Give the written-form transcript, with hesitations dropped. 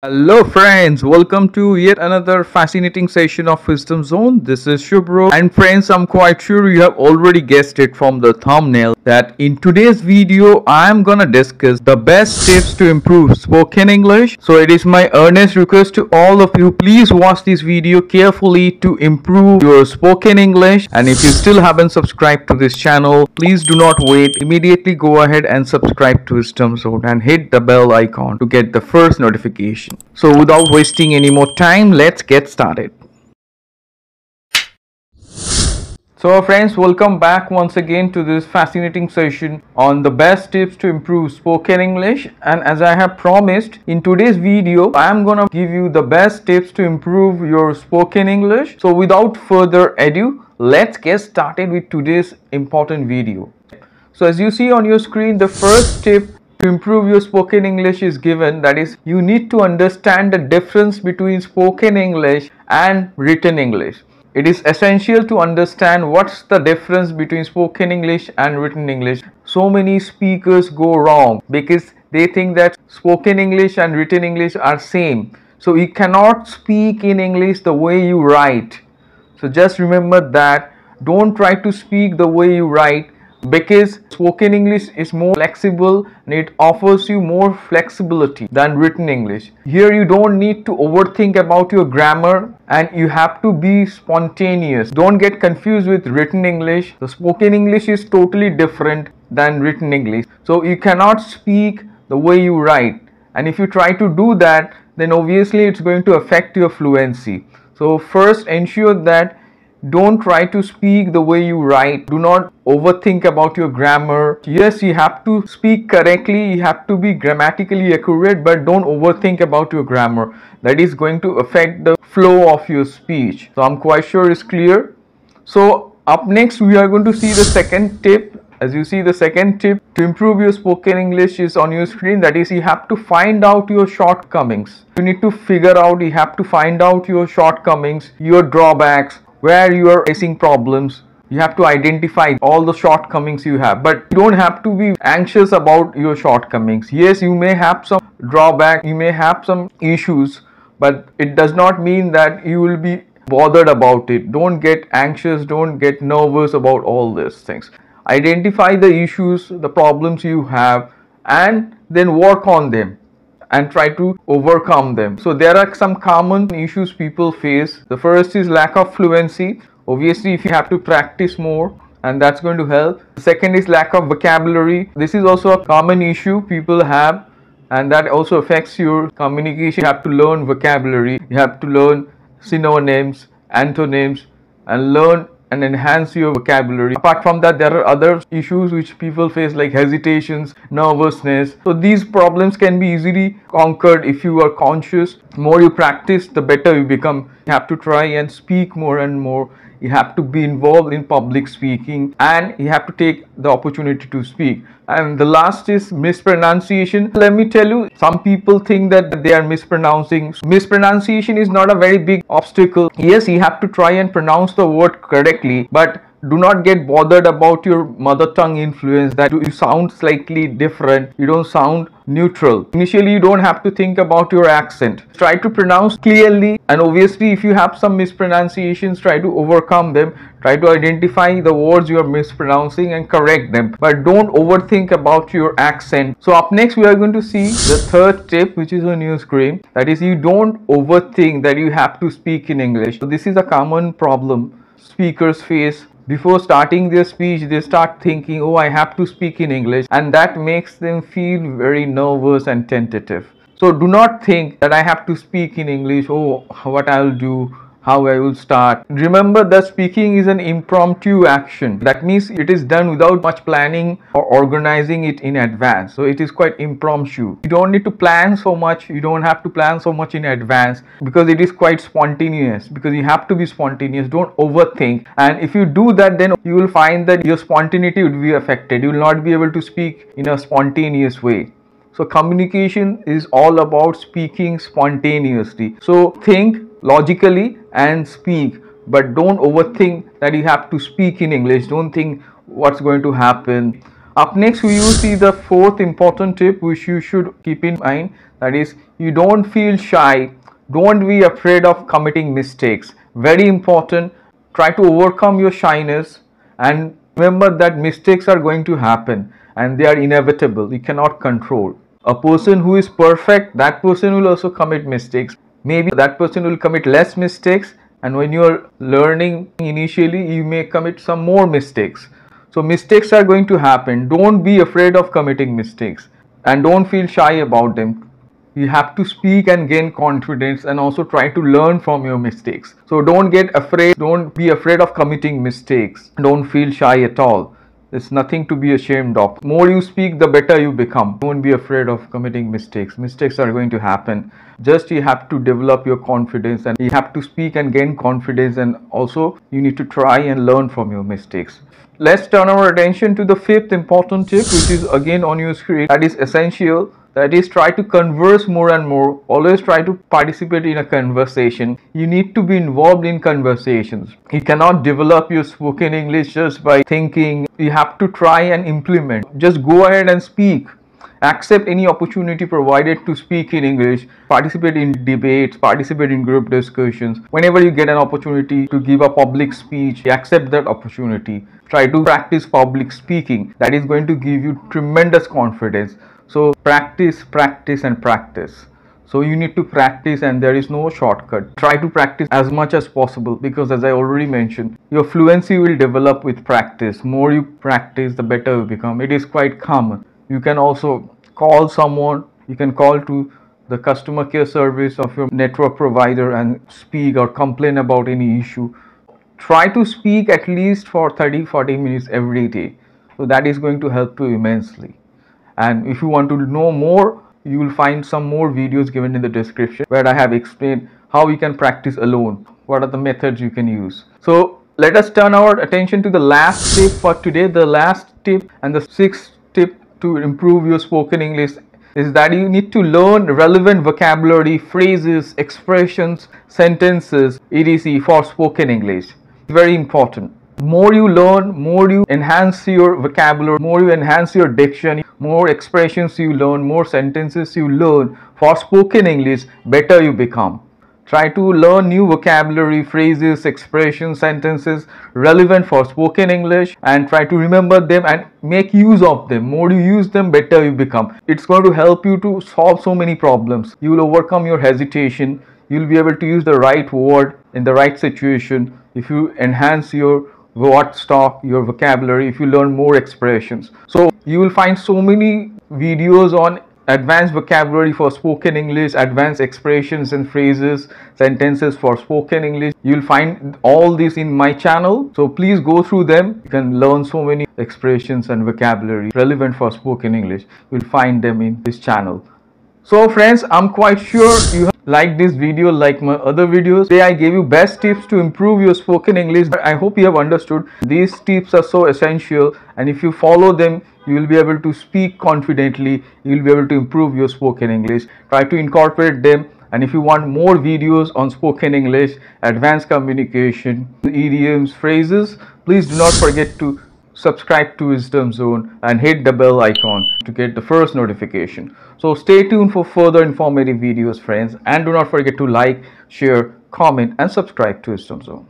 Hello friends, welcome to yet another fascinating session of Wisdom Zone. This is Shubro, and friends, I'm quite sure you have already guessed it from the thumbnail that in today's video I'm gonna discuss the best tips to improve spoken English. So it is my earnest request to all of you, please watch this video carefully to improve your spoken English. And if you still haven't subscribed to this channel, please do not wait, immediately go ahead and subscribe to Wisdom Zone and hit the bell icon to get the first notification. So without wasting any more time, let's get started. So friends, welcome back once again to this fascinating session on the best tips to improve spoken English. And as I have promised, in today's video I am gonna give you the best tips to improve your spoken English. So without further ado, let's get started with today's important video. So as you see on your screen, the first tip to improve your spoken English is given, that is, you need to understand the difference between spoken English and written English. It is essential to understand what's the difference between spoken English and written English. So many speakers go wrong because they think that spoken English and written English are same. So you cannot speak in English the way you write. So just remember that. Don't try to speak the way you write, because spoken English is more flexible and it offers you more flexibility than written English. Here you don't need to overthink about your grammar and you have to be spontaneous. Don't get confused with written English. The spoken English is totally different than written English. So you cannot speak the way you write, and if you try to do that, then obviously it's going to affect your fluency. So first, ensure that don't try to speak the way you write. Do not overthink about your grammar. Yes, you have to speak correctly, you have to be grammatically accurate, but don't overthink about your grammar. That is going to affect the flow of your speech. So I'm quite sure it's clear. So up next we are going to see the second tip. As you see, the second tip to improve your spoken English is on your screen. That is, you have to find out your shortcomings. You need to figure out, you have to find out your shortcomings, your drawbacks, where you are facing problems. You have to identify all the shortcomings you have, but you don't have to be anxious about your shortcomings. Yes, you may have some drawback, you may have some issues, but it does not mean that you will be bothered about it. Don't get anxious, don't get nervous about all these things. Identify the issues, the problems you have, and then work on them and try to overcome them. So there are some common issues people face. The first is lack of fluency. Obviously, if you have to practice more, and that's going to help. The second is lack of vocabulary. This is also a common issue people have, and that also affects your communication. You have to learn vocabulary, you have to learn synonyms, antonyms, and learn and enhance your vocabulary. Apart from that, there are other issues which people face, like hesitations, nervousness. So these problems can be easily conquered if you are conscious. The more you practice, the better you become. You have to try and speak more and more. You have to be involved in public speaking, and you have to take the opportunity to speak. And the last is mispronunciation. Let me tell you, some people think that they are mispronouncing. Mispronunciation is not a very big obstacle. Yes, you have to try and pronounce the word correctly, but do not get bothered about your mother tongue influence, that you sound slightly different, you don't sound neutral. Initially, you don't have to think about your accent. Try to pronounce clearly, and obviously if you have some mispronunciations, try to overcome them. Try to identify the words you are mispronouncing and correct them, but don't overthink about your accent. So up next we are going to see the third tip, which is on your screen. That is, you don't overthink that you have to speak in English. So this is a common problem speakers face. Before starting their speech, they start thinking, oh, I have to speak in English, and that makes them feel very nervous and tentative. So do not think that I have to speak in English, oh, what I will do, how I will start. Remember that speaking is an impromptu action. That means it is done without much planning or organizing it in advance. So it is quite impromptu. You don't need to plan so much. You don't have to plan so much in advance, because it is quite spontaneous, because you have to be spontaneous. Don't overthink. And if you do that, then you will find that your spontaneity would be affected. You will not be able to speak in a spontaneous way. So communication is all about speaking spontaneously. So think logically and speak, but don't overthink that you have to speak in English. Don't think what's going to happen. Up next, we will see the fourth important tip which you should keep in mind. That is, you don't feel shy, don't be afraid of committing mistakes. Very important. Try to overcome your shyness and remember that mistakes are going to happen and they are inevitable. You cannot control. A person who is perfect, that person will also commit mistakes. Maybe that person will commit less mistakes, and when you are learning initially, you may commit some more mistakes. So mistakes are going to happen. Don't be afraid of committing mistakes and don't feel shy about them. You have to speak and gain confidence and also try to learn from your mistakes. So don't get afraid, don't be afraid of committing mistakes. Don't feel shy at all. There's nothing to be ashamed of. More you speak, the better you become. Don't be afraid of committing mistakes. Mistakes are going to happen. Just you have to develop your confidence and you have to speak and gain confidence, and also you need to try and learn from your mistakes. Let's turn our attention to the fifth important tip, which is again on your screen. That is essential. That is, try to converse more and more. Always try to participate in a conversation. You need to be involved in conversations. You cannot develop your spoken English just by thinking. You have to try and implement. Just go ahead and speak. Accept any opportunity provided to speak in English. Participate in debates, participate in group discussions. Whenever you get an opportunity to give a public speech, accept that opportunity. Try to practice public speaking. That is going to give you tremendous confidence. So practice, practice and practice. So you need to practice and there is no shortcut. Try to practice as much as possible, because as I already mentioned, your fluency will develop with practice. More you practice, the better you become. It is quite common. You can also call someone, you can call to the customer care service of your network provider and speak or complain about any issue. Try to speak at least for 30-40 minutes every day. So that is going to help you immensely. And if you want to know more, you will find some more videos given in the description where I have explained how you can practice alone, what are the methods you can use. So let us turn our attention to the last tip for today. The last tip and the sixth tip to improve your spoken English is that you need to learn relevant vocabulary, phrases, expressions, sentences, etc. for spoken English. Very important. More you learn, more you enhance your vocabulary, more you enhance your diction, more expressions you learn, more sentences you learn for spoken English, better you become. Try to learn new vocabulary, phrases, expressions, sentences relevant for spoken English and try to remember them and make use of them. More you use them, better you become. It's going to help you to solve so many problems. You will overcome your hesitation. You'll be able to use the right word in the right situation if you enhance your word stock, your vocabulary, if you learn more expressions. So you will find so many videos on advanced vocabulary for spoken English, advanced expressions and phrases, sentences for spoken English. You'll find all this in my channel. So please go through them. You can learn so many expressions and vocabulary relevant for spoken English. You'll find them in this channel. So friends, I'm quite sure you have liked this video like my other videos. Today I gave you best tips to improve your spoken English. I hope you have understood. These tips are so essential, and if you follow them, you will be able to speak confidently. You will be able to improve your spoken English. Try to incorporate them. And if you want more videos on spoken English, advanced communication, idioms, phrases, please do not forget to subscribe to Wisdom Zone and hit the bell icon to get the first notification. So stay tuned for further informative videos, friends, and do not forget to like, share, comment and subscribe to Wisdom Zone.